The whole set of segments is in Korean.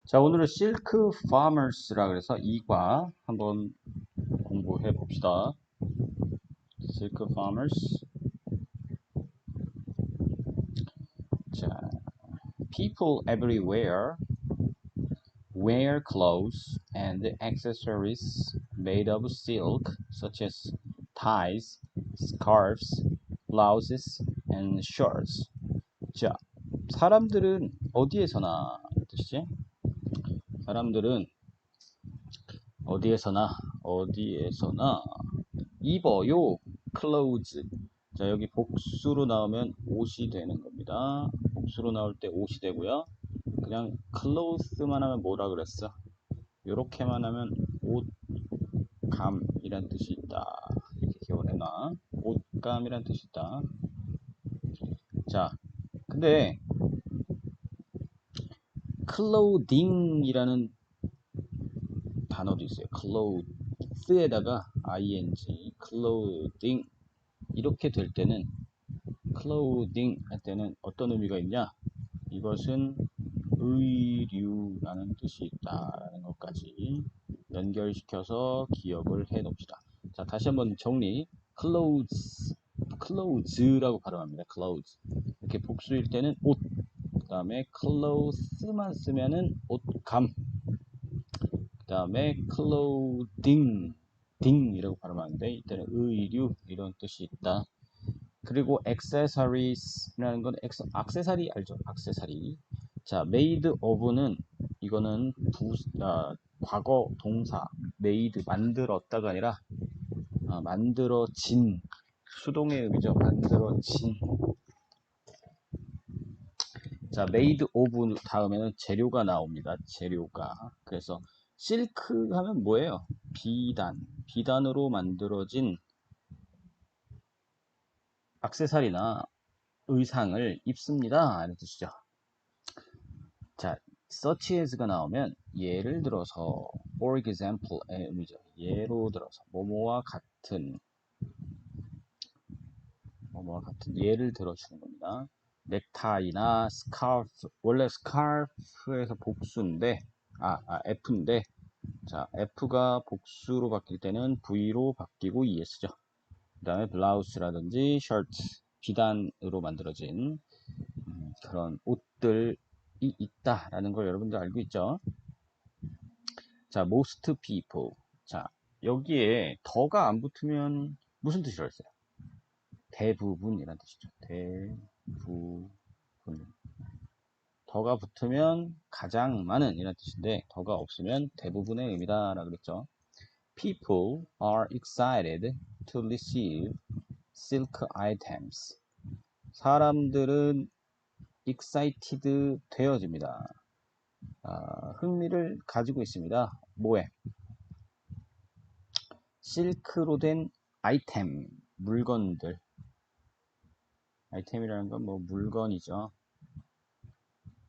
자, 오늘은 실크 파머스라 그래서 이과 한번 공부해 봅시다. 실크 파머스. 자, people everywhere wear clothes and accessories made of silk, such as ties, scarves, blouses, and shirts. 자, 사람들은 어디에서나 뜻이지? 사람들은 어디에서나 입어요. clothes. 자, 여기 복수로 나오면 옷이 되는 겁니다. 복수로 나올 때 옷이 되고요. 그냥 clothes만 하면 뭐라 그랬어? 요렇게만 하면 옷감이란 뜻이 있다. 이렇게 기억을 해놔. 옷감이란 뜻이 있다. 자, 근데 clothing이라는 단어도 있어요. clothes에다가 ing, clothing 이렇게 될 때는 clothing 할 때는 어떤 의미가 있냐? 이것은 의류라는 뜻이 있다라는 것까지 연결시켜서 기억을 해 놓읍시다. 자, 다시 한번 정리. clothes라고 발음합니다. clothes. 이렇게 복수일 때는 옷. 그 다음에 clothes만 쓰면은 옷감. 그 다음에 clothing이라고 발음하는데 이때는 의류 이런 뜻이 있다. 그리고 accessories라는 건 액세서리 알죠? 액세서리. 자, made of는 이거는 과거 동사 made 만들었다가 아니라 만들어진 수동의 의미죠. 만들어진. 자, made of 다음에는 재료가 나옵니다. 재료가. 그래서 실크 하면 뭐예요? 비단으로 만들어진 액세서리나 의상을 입습니다. 이런 뜻이죠. 자, such as가 나오면 예를 들어서 for example의 의미죠. 예로 들어서 뭐뭐와 같은 예를 들어주는 겁니다. 넥타이나 스카프. 원래 스카프에서 복수인데 F인데 자, F가 복수로 바뀔 때는 V로 바뀌고 ES죠. 그 다음에 블라우스라든지 셔츠, 비단으로 만들어진 그런 옷들이 있다라는 걸 여러분들 알고 있죠? 자, most people. 자, 여기에 더가 안 붙으면 무슨 뜻이라 했어요? 대부분이란 뜻이죠. 대부분. 더가 붙으면 가장 많은 이란 뜻인데 더가 없으면 대부분의 의미다 라고 그랬죠. People are excited to receive silk items. 사람들은 excited 되어집니다. 흥미를 가지고 있습니다. 뭐에? 실크로 된 아이템, 물건들. 아이템이라는 건 뭐 물건이죠.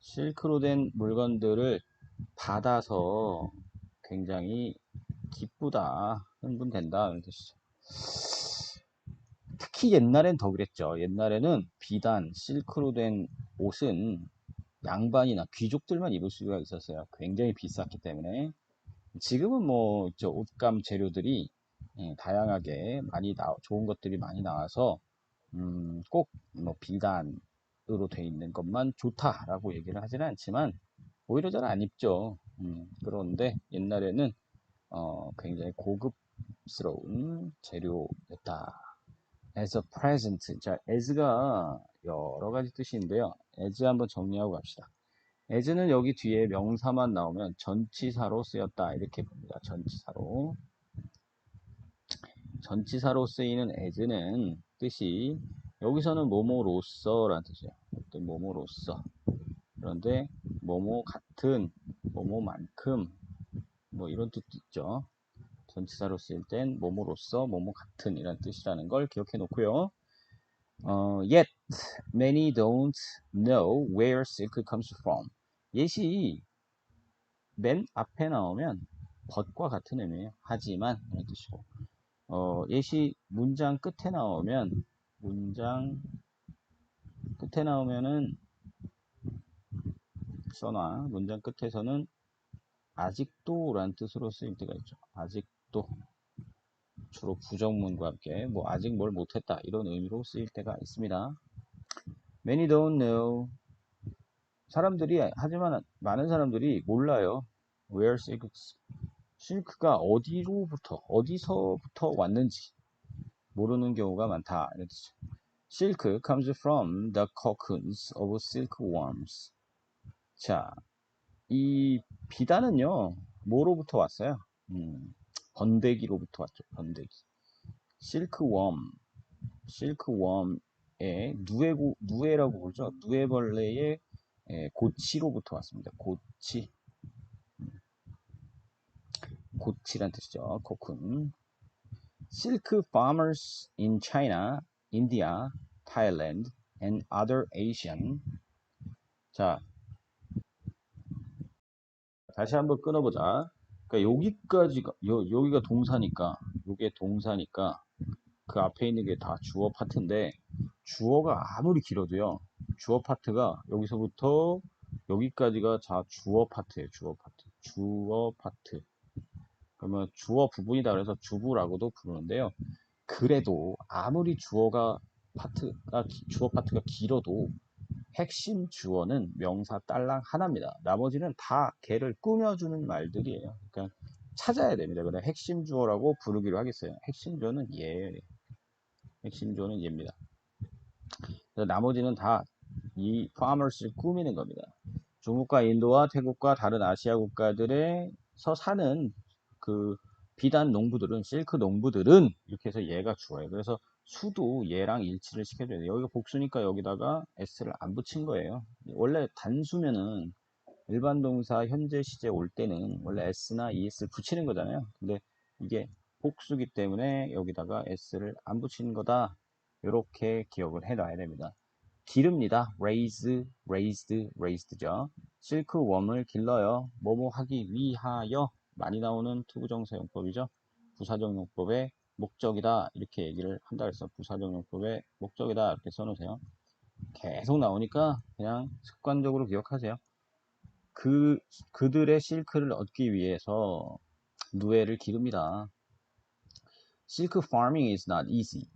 실크로 된 물건들을 받아서 굉장히 기쁘다, 흥분된다 이런 뜻이죠. 특히 옛날엔 더 그랬죠. 옛날에는 비단, 실크로 된 옷은 양반이나 귀족들만 입을 수가 있었어요. 굉장히 비쌌기 때문에. 지금은 뭐 옷감 재료들이 다양하게 좋은 것들이 많이 나와서 꼭 뭐 비단으로 돼 있는 것만 좋다라고 얘기를 하지는 않지만 오히려 잘 안 입죠. 그런데 옛날에는 굉장히 고급스러운 재료였다. as a present. 자, as가 여러 가지 뜻인데요. as 한번 정리하고 갑시다. as는 여기 뒤에 명사만 나오면 전치사로 쓰였다 이렇게 봅니다. 전치사로 쓰이는 as는 뜻이 여기서는 뭐뭐로써 라는 뜻이에요. 어떤 뭐뭐로써. 그런데 뭐뭐 같은, 뭐뭐만큼 뭐 이런 뜻도 있죠. 전치사로 쓰일 땐 뭐뭐로써, 뭐뭐 같은 이란 뜻이라는 걸 기억해 놓고요. Yet many don't know where silk comes from. yet이 맨 앞에 나오면 but과 같은 의미예요. 하지만 이런 뜻이고 yet이 문장 끝에 나오면은 써놔. 문장 끝에서는 아직도 라는 뜻으로 쓰일 때가 있죠. 아직도 주로 부정문과 함께 뭐 아직 뭘 못했다 이런 의미로 쓰일 때가 있습니다. Many don't know. 사람들이 하지만 많은 사람들이 몰라요. Where 실크가 어디서부터 왔는지 모르는 경우가 많다. 이렇죠. Silk comes from the cocoons of silkworms. 자, 이 비단은요, 뭐로부터 왔어요? 번데기로부터 왔죠. 번데기. 실크웜의 누에라고 부르죠. 누에벌레의 고치로부터 왔습니다. 고치란 뜻이죠. 코쿤. Silk farmers in China, India, Thailand, and other Asian. 자, 다시 한번 끊어보자. 그러니까 여기까지가 여기가 동사니까, 요게 동사니까 그 앞에 있는 게 다 주어 파트인데 주어가 아무리 길어도요. 주어 파트가 여기서부터 여기까지가 다 주어 파트예요. 주어 파트. 주어 파트. 그러면 주어 부분이다 그래서 주부라고도 부르는데요. 그래도 아무리 주어 파트가 길어도 핵심 주어는 명사 딸랑 하나입니다. 나머지는 다 걔를 꾸며주는 말들이에요. 그러니까 찾아야 됩니다. 그래 핵심 주어라고 부르기로 하겠어요. 핵심 주어는 얘. 핵심 주어는 얘입니다. 나머지는 다 이 farmers를 꾸미는 겁니다. 중국과 인도와 태국과 다른 아시아 국가들에서 사는 그 비단 농부들은 실크 농부들은 이렇게 해서 얘가 주어요. 그래서 수도 얘랑 일치를 시켜줘야 돼요. 여기가 복수니까 여기다가 s를 안 붙인 거예요. 원래 단수면은 일반 동사 현재 시제 올 때는 원래 s나 es를 붙이는 거잖아요. 근데 이게 복수기 때문에 여기다가 s를 안 붙이는 거다. 이렇게 기억을 해놔야 됩니다. 기릅니다. raised죠. 실크웜을 길러요. 뭐뭐 하기 위하여 많이 나오는 투부정사 용법이죠. 부사적 용법의 목적이다 이렇게 얘기를 한다 그래서 부사적 용법의 목적이다 이렇게 써놓으세요. 계속 나오니까 그냥 습관적으로 기억하세요. 그들의 실크를 얻기 위해서 누에를 기릅니다. Silk farming is not easy.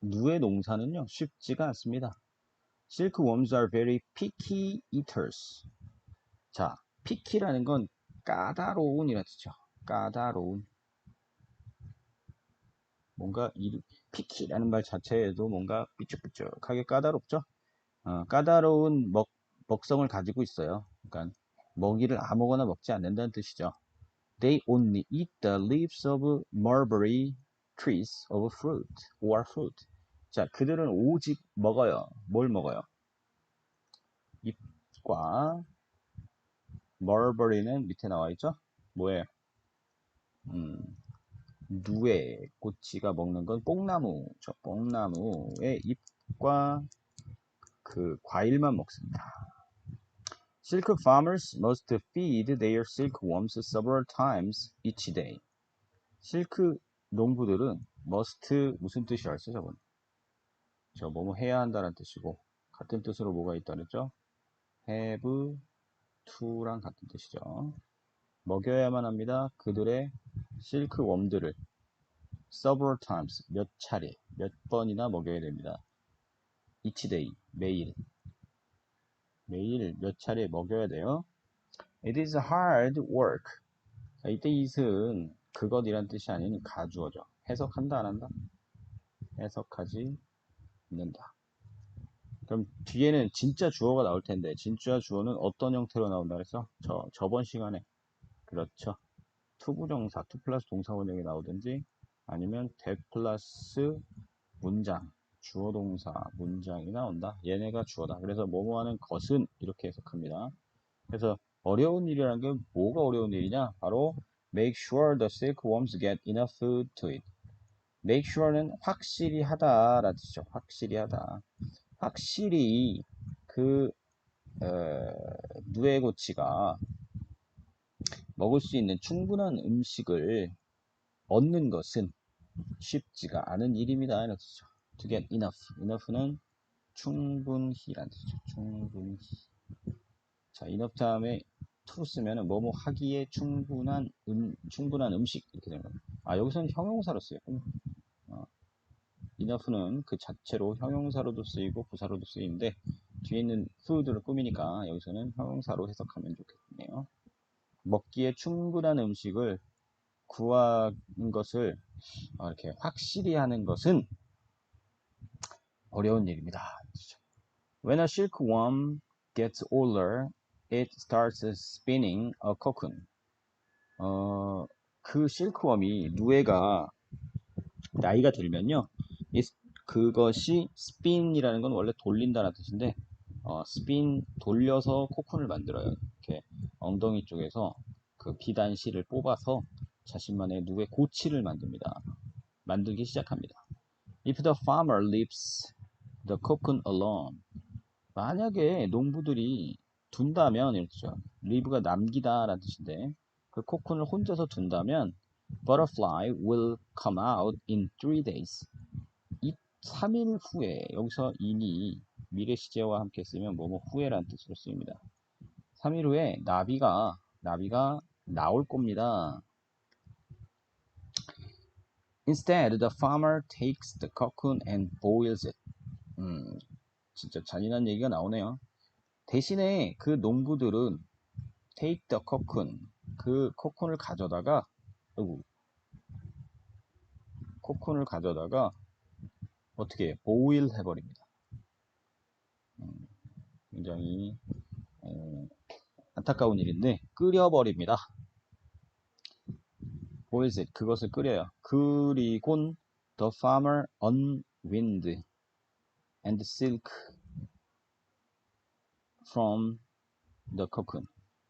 누에 농사는요 쉽지가 않습니다. Silkworms are very picky eaters. 자, picky라는 건 까다로운이라 뜻이죠. 까다로운. 뭔가 picky라는 말 자체에도 뭔가 삐쭉삐쭉하게 까다롭죠. 까다로운 먹성을 가지고 있어요. 그러니까 먹이를 아무거나 먹지 않는다는 뜻이죠. They only eat the leaves of mulberry trees of fruit or fruit. 자, 그들은 오직 먹어요. 뭘 먹어요? 잎과 멀버리는 밑에 나와 있죠? 뭐예요? 누에 꼬치가 먹는 건 뽕나무죠. 뽕나무의 잎과 그 과일만 먹습니다. Silk farmers must feed their silkworms several times each day. 실크 농부들은 must 무슨 뜻이 알죠, 저건? 저 뭐뭐 해야 한다는 뜻이고 같은 뜻으로 뭐가 있다 그랬죠? have to랑 같은 뜻이죠. 먹여야만 합니다. 그들의 실크웜들을 several times 몇 차례 몇 번이나 먹여야 됩니다. each day 매일 몇 차례 먹여야 돼요. It is hard work. 자, 이때 it은 그것이란 뜻이 아닌 가주어죠. 해석한다 안 한다? 해석하지 않는다. 그럼 뒤에는 진짜 주어가 나올 텐데 진짜 주어는 어떤 형태로 나온다 그랬어? 저번 시간에 그렇죠. 투부정사, 투 플러스 동사 원형이 나오든지 아니면 that 플러스 문장, 주어 동사 문장이 나온다. 얘네가 주어다. 그래서 뭐뭐 하는 것은 이렇게 해석합니다. 그래서 어려운 일이라는 게 뭐가 어려운 일이냐? 바로 make sure the silkworms get enough food to eat. make sure는 확실히 하다라는 뜻이죠. 확실히 하다. 확실히 그 누에고치가 먹을 수 있는 충분한 음식을 얻는 것은 쉽지가 않은 일입니다. 이런 뜻이죠. To get enough. enough는 충분히라는 뜻이죠. 충분히. 자, enough 다음에 to 쓰면은 뭐뭐 하기에 충분한 음식 이렇게 되는 거예요. 아, 여기서는 형용사로 쓰여요. 어, enough는 그 자체로 형용사로도 쓰이고 부사로도 쓰이는데 뒤에 있는 food를 꾸미니까 여기서는 형용사로 해석하면 좋겠네요. 먹기에 충분한 음식을 구하는 것을 이렇게 확실히 하는 것은 어려운 일입니다. When a silkworm gets older, it starts spinning a cocoon. 그 실크웜이 누에가 나이가 들면요, 그것이 spin이라는 건 원래 돌린다는 뜻인데, spin 돌려서 코쿤을 만들어요. 이렇게 엉덩이 쪽에서 그 비단 실을 뽑아서 자신만의 누에 고치를 만들기 시작합니다. If the farmer leaves the cocoon alone, 만약에 농부들이 둔다면 이렇죠. leave가 남기다 라는 뜻인데 그 코쿤을 혼자서 둔다면 butterfly will come out in 3 days. 이 3일 후에 여기서 in이 미래 시제와 함께 쓰면 뭐뭐 후에라는 뜻으로 쓰입니다. 3일 후에 나비가 나올 겁니다. Instead, the farmer takes the cocoon and boils it. 진짜 잔인한 얘기가 나오네요. 대신에 그 농부들은 take the cocoon, 그 코쿤을 가져다가 어떻게 boil 해버립니다. 굉장히 안타까운 일인데 끓여버립니다. boils it, 그것을 끓여요. 그리곤 the farmer unwind and silk from the cocoon.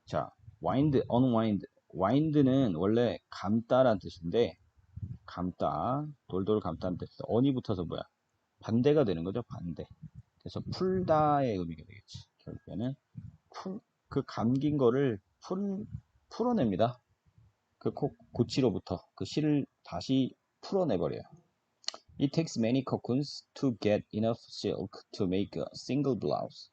자, wind, unwind. wind는 원래 감다란 뜻인데 감다, 돌돌 감다는 뜻에서 on이 붙어서 뭐야? 반대가 되는 거죠, 반대. 그래서 풀다의 의미가 되겠지. 결국에는 그 감긴 거를 풀어냅니다. 그 고치로부터 그 실을 다시 풀어내버려요. It takes many cocoons to get enough silk to make a single blouse.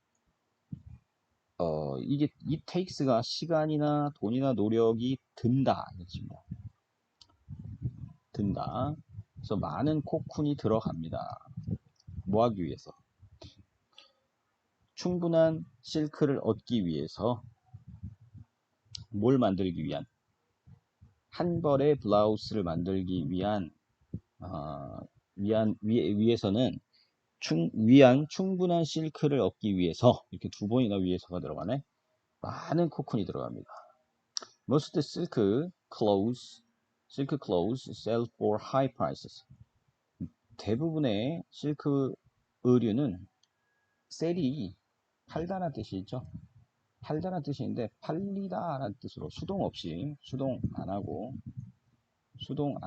이게 it takes가 시간이나 돈이나 노력이 든다 이것입니다. 든다. 그래서 많은 코쿤이 들어갑니다. 뭐 하기 위해서? 충분한 실크를 얻기 위해서 뭘 만들기 위한? 한 벌의 블라우스를 만들기 위해서는 충분한 실크를 얻기 위해서 이렇게 두 번이나 위해서가 들어가네. 많은 코쿤이 들어갑니다. Most silk clothes sell for high prices. 대부분의 실크 의류는 셀이 팔다라는 뜻이죠. 팔다라는 뜻인데 팔리다라는 뜻으로 수동 안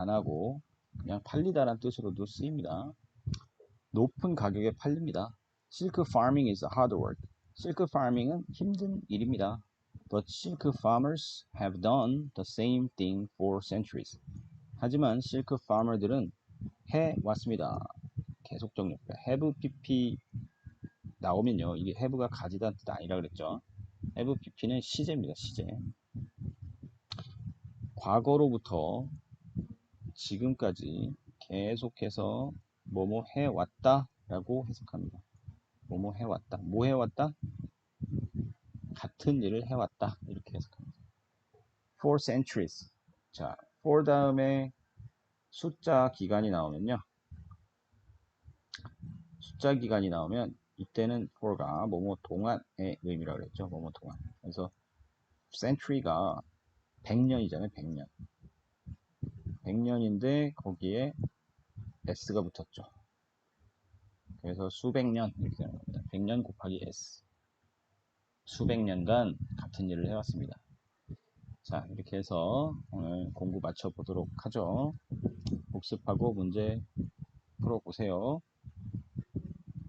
하고 그냥 팔리다라는 뜻으로도 쓰입니다. 높은 가격에 팔립니다. Silk farming is hard work. 실크 파밍은 힘든 일입니다. But silk farmers have done the same thing for centuries. 하지만 실크 파머들은 해 왔습니다. 계속적 역사. have pp 나오면요. 이게 have가 가지다는 뜻 아니라 그랬죠. have pp는 시제입니다. 시제. 과거로부터 지금까지 계속해서 뭐뭐 해왔다 라고 해석합니다. 뭐뭐 해왔다. 뭐 해왔다? 같은 일을 해왔다. 이렇게 해석합니다. For centuries. 자, for 다음에 숫자 기간이 나오면 이때는 for가 뭐뭐 동안의 의미라고 그랬죠. 뭐뭐 동안. 그래서 century가 100년이잖아요. 100년. 100년인데 거기에 s가 붙었죠. 그래서 수백 년 이렇게 되는 겁니다. 100년 곱하기 s. 수백 년간 같은 일을 해왔습니다. 자, 이렇게 해서 오늘 공부 마쳐보도록 하죠. 복습하고 문제 풀어보세요.